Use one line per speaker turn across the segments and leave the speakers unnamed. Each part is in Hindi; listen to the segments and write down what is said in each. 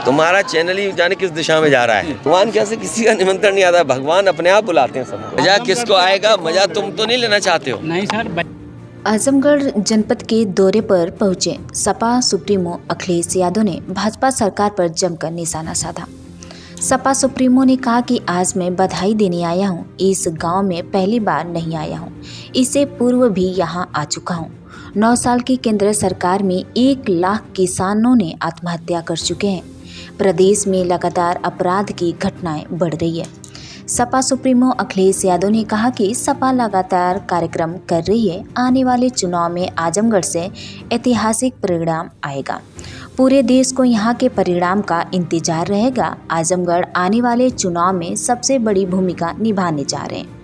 तुम्हारा चैनल ही जाने किस दिशा में जा रहा है। भगवान कैसे किसी का निमंत्रण नहीं आता, भगवान अपने आप बुलाते हैं सबको। मजा किसको आएगा, मजा तुम तो नहीं लेना चाहते हो।
नहीं सर।
आजमगढ़ जनपद के दौरे पर पहुंचे सपा सुप्रीमो अखिलेश यादव ने भाजपा सरकार पर जमकर निशाना साधा। सपा सुप्रीमो ने कहा कि आज मैं बधाई देने आया हूं। इस गांव में पहली बार नहीं आया हूं, इससे पूर्व भी यहां आ चुका हूं। 9 साल की केंद्र सरकार में 1 लाख किसानों ने आत्महत्या कर चुके हैं। प्रदेश में लगातार अपराध की घटनाएं बढ़ रही है। सपा सुप्रीमो अखिलेश यादव ने कहा कि सपा लगातार कार्यक्रम कर रही है। आने वाले चुनाव में आजमगढ़ से ऐतिहासिक परिणाम आएगा। पूरे देश को यहां के परिणाम का इंतजार रहेगा। आजमगढ़ आने वाले चुनाव में सबसे बड़ी भूमिका निभाने जा रहे हैं।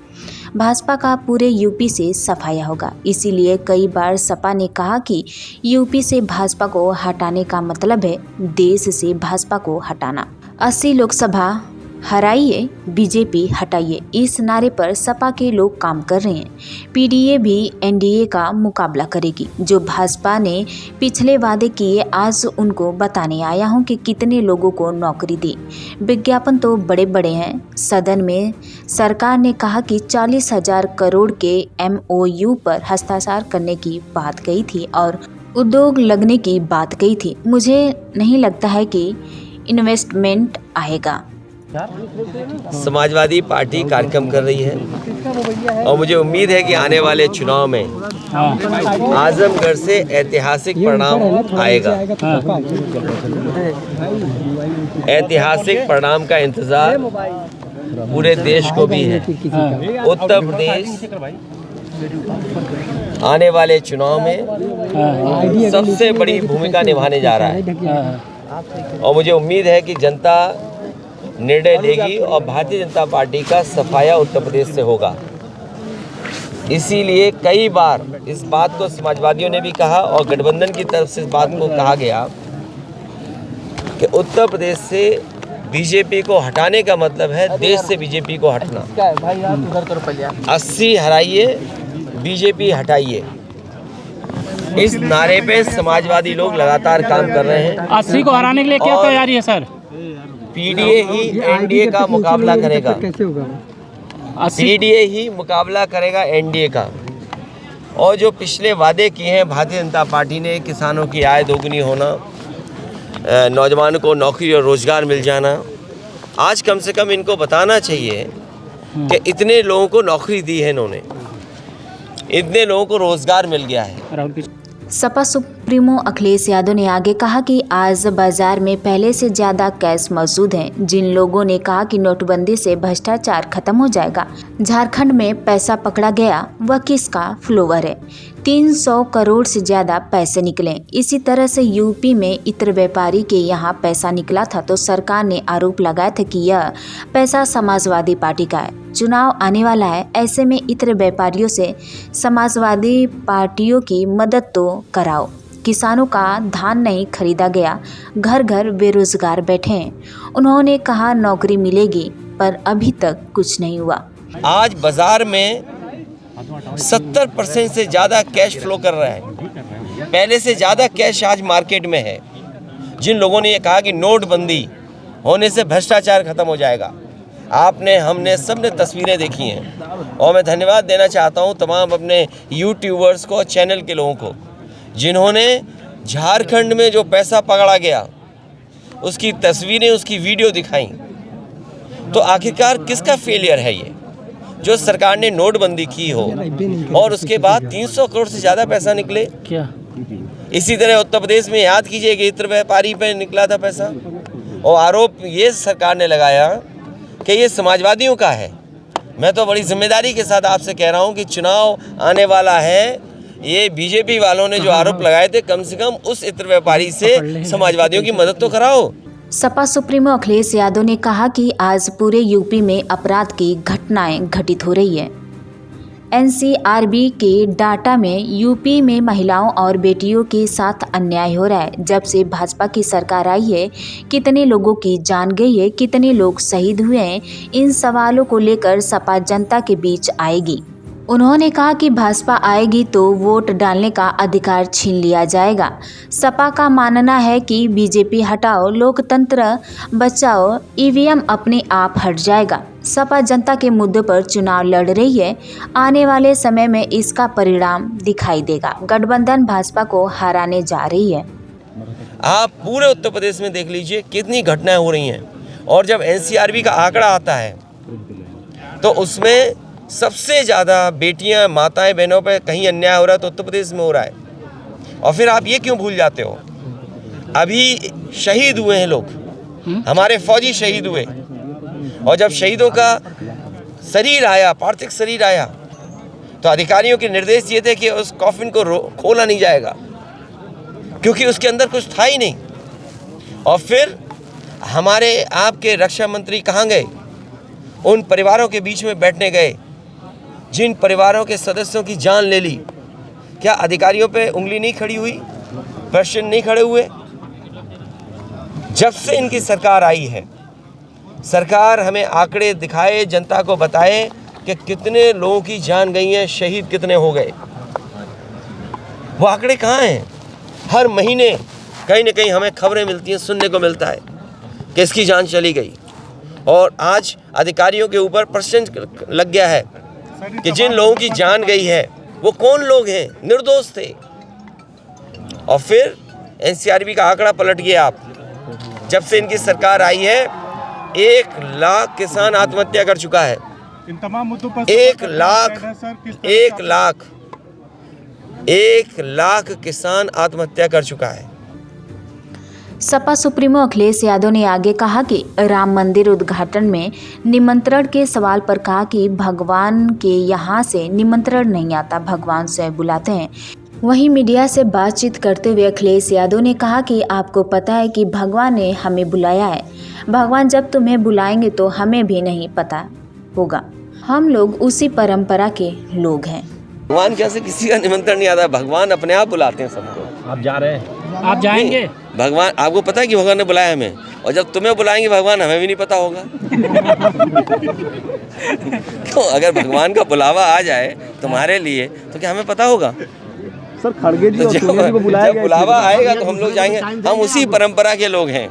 भाजपा का पूरे यूपी से सफाया होगा। इसीलिए कई बार सपा ने कहा कि यूपी से भाजपा को हटाने का मतलब है देश से भाजपा को हटाना। 80 लोकसभा हराइए, बीजेपी हटाइए, इस नारे पर सपा के लोग काम कर रहे हैं। पीडीए भी एनडीए का मुकाबला करेगी। जो भाजपा ने पिछले वादे किए, आज उनको बताने आया हूं कि कितने लोगों को नौकरी दी। विज्ञापन तो बड़े बड़े हैं। सदन में सरकार ने कहा कि 40,000 करोड़ के MOU पर हस्ताक्षर करने की बात कही थी और उद्योग लगने की बात कही थी। मुझे नहीं लगता है कि इन्वेस्टमेंट आएगा।
समाजवादी पार्टी कार्यक्रम कर रही है और मुझे उम्मीद है कि आने वाले चुनाव में आजमगढ़ से ऐतिहासिक परिणाम आएगा। ऐतिहासिक परिणाम का इंतजार पूरे देश को भी है। उत्तर प्रदेश आने वाले चुनाव में सबसे बड़ी भूमिका निभाने जा रहा है और मुझे उम्मीद है कि जनता निर्णय लेगी और भारतीय जनता पार्टी का सफाया उत्तर प्रदेश से होगा। इसीलिए कई बार इस बात को समाजवादियों ने भी कहा और गठबंधन की तरफ से इस बात को कहा गया कि उत्तर प्रदेश से बीजेपी को हटाने का मतलब है देश से बीजेपी को हटना। 80 हराइए, बीजेपी हटाइए, इस नारे पे समाजवादी लोग लगातार काम कर रहे हैं।
80 को हराने के लिए क्या तैयारी है सर?
पीडीए ही एनडीए का मुकाबला करेगा। पीडीए ही मुकाबला करेगा एनडीए का। और जो पिछले वादे किए हैं भारतीय जनता पार्टी ने, किसानों की आय दोगुनी होना, नौजवानों को नौकरी और रोजगार मिल जाना, आज कम से कम इनको बताना चाहिए कि इतने लोगों को नौकरी दी है इन्होंने, इतने लोगों को रोजगार मिल गया है।
सपा सुप्रीमो अखिलेश यादव ने आगे कहा कि आज बाजार में पहले से ज़्यादा कैश मौजूद है। जिन लोगों ने कहा कि नोटबंदी से भ्रष्टाचार खत्म हो जाएगा, झारखंड में पैसा पकड़ा गया, वह किसका फ्लोवर है? 300 करोड़ से ज़्यादा पैसे निकले। इसी तरह से यूपी में इत्र व्यापारी के यहाँ पैसा निकला था तो सरकार ने आरोप लगाया था कि यह पैसा समाजवादी पार्टी का है। चुनाव आने वाला है, ऐसे में इत्र व्यापारियों से समाजवादी पार्टियों की मदद तो कराओ। किसानों का धान नहीं खरीदा गया, घर घर बेरोजगार बैठे हैं। उन्होंने कहा नौकरी मिलेगी, पर अभी तक कुछ नहीं हुआ।
आज बाजार में 70% से ज़्यादा कैश फ्लो कर रहा है। पहले से ज़्यादा कैश आज मार्केट में है। जिन लोगों ने ये कहा कि नोटबंदी होने से भ्रष्टाचार खत्म हो जाएगा, आपने, हमने, सबने तस्वीरें देखी हैं और मैं धन्यवाद देना चाहता हूं तमाम अपने यूट्यूबर्स को, चैनल के लोगों को, जिन्होंने झारखंड में जो पैसा पकड़ा गया उसकी तस्वीरें, उसकी वीडियो दिखाई। तो आखिरकार किसका फेलियर है ये? जो सरकार ने नोटबंदी की हो और उसके बाद 300 करोड़ से ज़्यादा पैसा निकले।
क्या
इसी तरह उत्तर प्रदेश में याद कीजिए कि इत्र व्यापारी पे निकला था पैसा और आरोप ये सरकार ने लगाया कि ये समाजवादियों का है। मैं तो बड़ी जिम्मेदारी के साथ आपसे कह रहा हूँ कि चुनाव आने वाला है, ये बीजेपी वालों ने जो आरोप लगाए थे, कम से कम उस इत्र व्यापारी से समाजवादियों की मदद तो कराओ।
सपा सुप्रीमो अखिलेश यादव ने कहा कि आज पूरे यूपी में अपराध की घटनाएं घटित हो रही है। NCRB के डाटा में यूपी में महिलाओं और बेटियों के साथ अन्याय हो रहा है। जब से भाजपा की सरकार आई है, कितने लोगों की जान गई है, कितने लोग शहीद हुए हैं, इन सवालों को लेकर सपा जनता के बीच आएगी। उन्होंने कहा कि भाजपा आएगी तो वोट डालने का अधिकार छीन लिया जाएगा। सपा का मानना है कि बीजेपी हटाओ, लोकतंत्र बचाओ, ईवीएम अपने आप हट जाएगा। सपा जनता के मुद्दे पर चुनाव लड़ रही है, आने वाले समय में इसका परिणाम दिखाई देगा। गठबंधन भाजपा को हराने जा रही है।
आप पूरे उत्तर प्रदेश में देख लीजिए कितनी घटनाएं हो रही हैं, और जब एनसीआरबी का आंकड़ा आता है तो उसमें सबसे ज़्यादा बेटियां, माताएं, बहनों पे कहीं अन्याय हो रहा है तो उत्तर प्रदेश में हो रहा है। और फिर आप ये क्यों भूल जाते हो, अभी शहीद हुए हैं लोग, हमारे फौजी शहीद हुए, और जब शहीदों का शरीर आया, पार्थिव शरीर आया, तो अधिकारियों के निर्देश ये थे कि उस कॉफिन को खोला नहीं जाएगा क्योंकि उसके अंदर कुछ था ही नहीं। और फिर हमारे आपके रक्षा मंत्री कहाँ गए? उन परिवारों के बीच में बैठने गए जिन परिवारों के सदस्यों की जान ले ली। क्या अधिकारियों पे उंगली नहीं खड़ी हुई, प्रश्न नहीं खड़े हुए? जब से इनकी सरकार आई है, सरकार हमें आंकड़े दिखाए, जनता को बताए कि कितने लोगों की जान गई है, शहीद कितने हो गए। वो आंकड़े कहाँ हैं? हर महीने कहीं ना कहीं हमें खबरें मिलती हैं, सुनने को मिलता है कि इसकी जान चली गई। और आज अधिकारियों के ऊपर प्रश्न लग गया है कि जिन लोगों की जान गई है वो कौन लोग हैं, निर्दोष थे। और फिर एनसीआरबी का आंकड़ा पलट गया। आप जब से इनकी सरकार आई है 1 लाख किसान आत्महत्या कर चुका है।
इन तमाम मुद्दों पर
1 लाख किसान आत्महत्या कर चुका है।
सपा सुप्रीमो अखिलेश यादव ने आगे कहा कि राम मंदिर उद्घाटन में निमंत्रण के सवाल पर कहा कि भगवान के यहाँ से निमंत्रण नहीं आता, भगवान स्वयं बुलाते हैं। वहीं मीडिया से बातचीत करते हुए अखिलेश यादव ने कहा कि आपको पता है कि भगवान ने हमें बुलाया है, भगवान जब तुम्हें बुलाएंगे तो हमें भी नहीं पता होगा, हम लोग उसी परंपरा के लोग हैं।
भगवान कैसे किसी का निमंत्रण नहीं आता, भगवान अपने आप बुलाते हैं सबको।
आप जा रहे हैं, आप जाएंगे?
भगवान, आपको पता है कि भगवान ने बुलाया हमें, और जब तुम्हें बुलाएंगे भगवान हमें भी नहीं पता होगा। तो अगर भगवान का बुलावा आ जाए तुम्हारे लिए तो क्या हमें पता होगा?
सर खड़गे जी
तो जब बुलावा आएगा तो हम लोग जाएंगे, हम उसी परंपरा के लोग हैं।